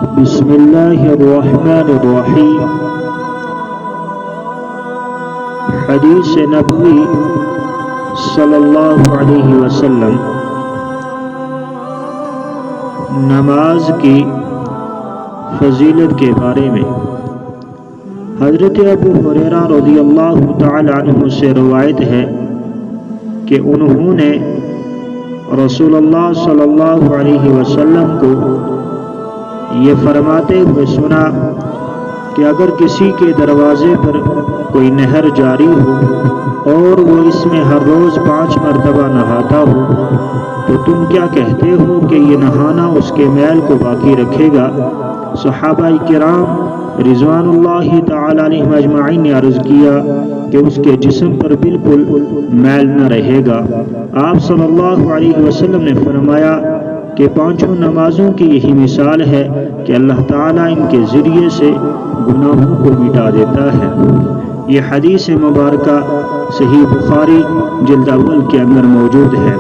بسم اللہ الرحمن الرحیم۔ حدیث نبوی صلی اللہ علیہ وسلم نماز کی فضیلت کے بارے میں حضرت ابو ہریرہ رضی اللہ تعالی عنہ سے روایت ہے کہ انہوں نے رسول اللہ صلی اللہ علیہ وسلم کو یہ فرماتے ہوئے سنا کہ اگر کسی کے دروازے پر کوئی نہر جاری ہو اور وہ اس میں ہر روز 5 مرتبہ نہاتا ہو تو تم کیا کہتے ہو کہ یہ نہانا اس کے میل کو باقی رکھے گا؟ صحابہ کرام رضوان اللہ تعالی علیہم اجمعین نے عرض کیا کہ اس کے جسم پر بالکل میل نہ رہے گا۔ آپ صلی اللہ علیہ وسلم نے فرمایا کہ 5 نمازوں کی یہی مثال ہے کہ اللہ تعالیٰ ان کے ذریعے سے گناہوں کو مٹا دیتا ہے۔ یہ حدیث مبارکہ صحیح بخاری جلد اول کے اندر موجود ہے۔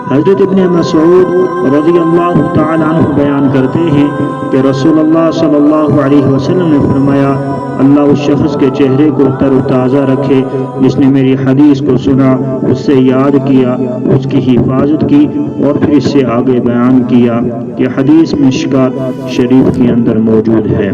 حضرت ابن مسعود رضی اللہ تعالی عنہ بیان کرتے ہیں کہ رسول اللہ صلی اللہ علیہ وسلم نے فرمایا اللہ اس شخص کے چہرے کو تر و تازہ رکھے جس نے میری حدیث کو سنا، اس سے یاد کیا، اس کی حفاظت کی اور پھر اس سے آگے بیان کیا کہ حدیث مشکات شریف کے اندر موجود ہے۔